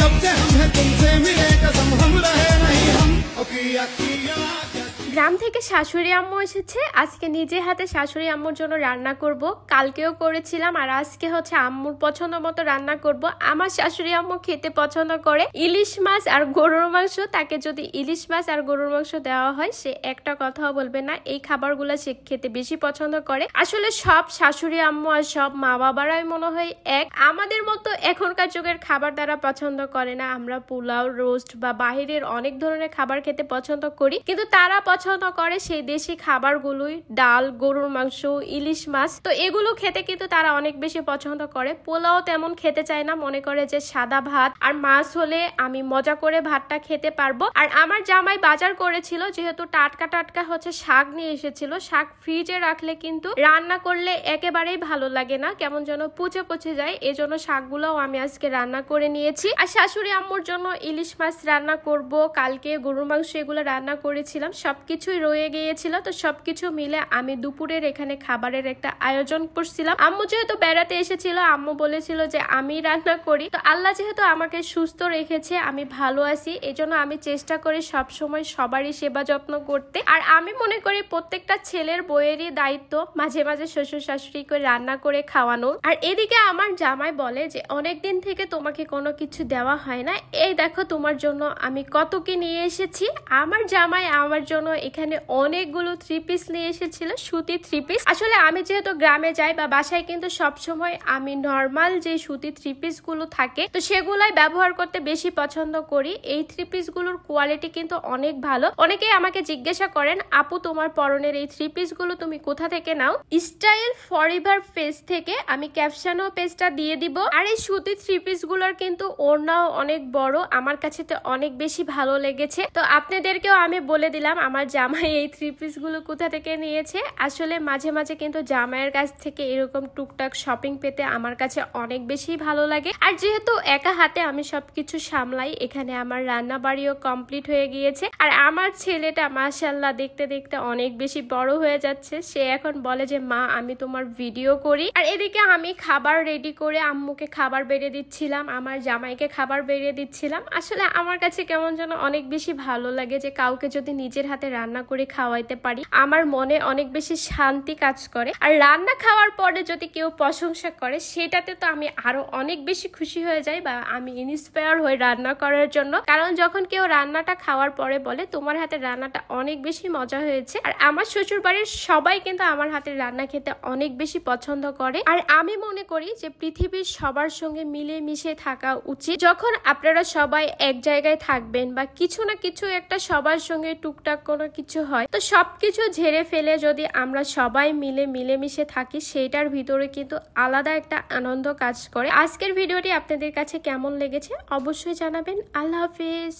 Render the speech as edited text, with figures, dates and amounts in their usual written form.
जब से हम हैं तुमसे मिले कसम हम रहे नहीं हम किया किया গ্রাম থেকে শাশুড়ি আম্মু এসেছে। আজকে নিজে হাতে শাশুড়ি আম্মুর জন্য রান্না করব। কালকেও করেছিলাম আর আজকে হচ্ছে আম্মুর পছন্দ মতো রান্না করব। আমার শাশুড়ি আম্মু খেতে পছন্দ করে ইলিশ মাছ আর গরুর মাংস। তাকে যদি ইলিশ মাছ আর গরুর মাংস দেওয়া হয় সে একটা কথাও বলবে না। এই খাবারগুলো সে খেতে বেশি পছন্দ করে। আসলে সব শাশুড়ি আম্মু আর সব মা বাবারাই মনে হয় এক। আমাদের মতো এখনকার যুগের খাবার তারা পছন্দ করে না। আমরা পোলাও, রোস্ট বা বাহিরের অনেক ধরনের খাবার খেতে পছন্দ করি, কিন্তু তারা পছন্দ করে সেই দেশি খাবারগুলোই, ডাল, গরুর মাংস, ইলিশ মাছ। তো এগুলো খেতে কিন্তু তারা অনেক বেশি পছন্দ করে। পোলাও তেমন খেতে চায় না, মনে করে যে সাদা ভাত আর মাছ হলে আমি মজা করে ভাতটা খেতে পারবো। আর আমার জামাই বাজার করেছিল, যেহেতু টাটকা টাটকা হচ্ছে শাক নিয়ে এসেছিল। শাক ফ্রিজে রাখলে কিন্তু রান্না করলে একেবারেই ভালো লাগে না, কেমন যেন পচে পচে যায়। এজন্য শাকগুলোও আমি আজকে রান্না করে নিয়েছি। আর শাশুড়ি আম্মুর জন্য ইলিশ মাছ রান্না করব। কালকে গরুর মাংস এগুলো রান্না করেছিলাম, সবকিছুই রয়ে গিয়েছিল। তো সবকিছু মিলে আমি দুপুরের এখানে খাবারের একটা আয়োজন করছিলাম। আম্মু যেহেতু বেড়াতে এসেছিল, আম্মু বলেছিল যে আমি রান্না করি। তো আল্লাহ যেহেতু আমাকে সুস্থ রেখেছে, আমি ভালো আছি, এজন্য আমি চেষ্টা করি সব সময় সবারই সেবা যত্ন করতে। আর আমি মনে করি প্রত্যেকটা ছেলের বউয়েরই দায়িত্ব মাঝে মাঝে শ্বশুর শাশুড়ি করে রান্না করে খাওয়ানো। আর এদিকে আমার জামাই বলে যে অনেকদিন থেকে তোমাকে কোনো কিছু দেওয়া হয় না, এই দেখো তোমার জন্য আমি কত কি নিয়ে এসেছি। আমার জামাই আমার জন্য এখানে অনেকগুলো থ্রি পিস নিয়ে এসেছিল, সুতি থ্রি পিস। আসলে আমি যেহেতু গ্রামে যাই বা বাসায় কিন্তু সবসময় আমি নর্মাল যে সুতি থ্রি পিস গুলো থাকে তো সেগুলাই ব্যবহার করতে বেশি পছন্দ করি। এই থ্রি পিস গুলোর কোয়ালিটি কিন্তু অনেক ভালো। অনেকেই আমাকে জিজ্ঞাসা করেন, আপু তোমার পরনের এই থ্রি পিস গুলো তুমি কোথা থেকে নাও? স্টাইল ফরএভার পেজ থেকে, আমি ক্যাপশনও পেজটা দিয়ে দিব। আর এই সুতি থ্রি পিস গুলোর কিন্তু ওড়নাও অনেক বড়, আমার কাছে তো অনেক বেশি ভালো লেগেছে। তো আপনাদেরকেও আমি বলে দিলাম আমার জামাই এই থ্রি পিস গুলো কোথা থেকে নিয়েছে। আসলে মাঝে মাঝে কিন্তু জামাইয়ের কাছ থেকে এরকম টুকটাক শপিং পেতে আমার কাছে অনেক বেশি ভালো লাগে। আর যেহেতু একা হাতে আমি সবকিছু সামলাই, এখানে আমার রান্না বাড়িও কমপ্লিট হয়ে গিয়েছে। আর আমার ছেলেটা মাশাআল্লাহ দেখতে দেখতে অনেক বেশি বড় হয়ে যাচ্ছে। সে এখন বলে যে মা আমি তোমার ভিডিও করি। আর এদিকে আমি খাবার রেডি করে আম্মুকে খাবার বেড়ে দিচ্ছিলাম, আমার জামাইকে খাবার বেড়ে দিচ্ছিলাম। আসলে আমার কাছে কেমন যেন অনেক বেশি ভালো লাগে যে কাউকে যদি নিজের হাতে রান্না করে খাওয়াইতে পারি, আমার মনে অনেক বেশি শান্তি কাজ করে। আর রান্না খাওয়ার পরে যদি কেউ প্রশংসা করে সেটাতে তো আমি আরো অনেক বেশি খুশি হয়ে যাই বা আমি ইন্সপায়ার হই রান্না করার জন্য। কারণ যখন কেউ রান্নাটা খাওয়ার পরে বলে তোমার হাতের রান্নাটা অনেক বেশি মজা হয়েছে। আর আমার শ্বশুর বাড়ির সবাই কিন্তু আমার হাতের রান্না খেতে অনেক বেশি পছন্দ করে। আর আমি মনে করি যে পৃথিবীর সবার সঙ্গে মিলে মিশে থাকা উচিত। যখন আপনারা সবাই এক জায়গায় থাকবেন বা কিছু না কিছু একটা সবার সঙ্গে টুকটাক কোনো কিছু হয়, তো সবকিছু ঝেড়ে ফেলে যদি আমরা সবাই মিলেমিশে থাকি, সেইটার ভিতরে কিন্তু আলাদা একটা আনন্দ কাজ করে। আজকের ভিডিওটি আপনাদের কাছে কেমন লেগেছে অবশ্যই জানাবেন। আল্লাহ হাফিজ।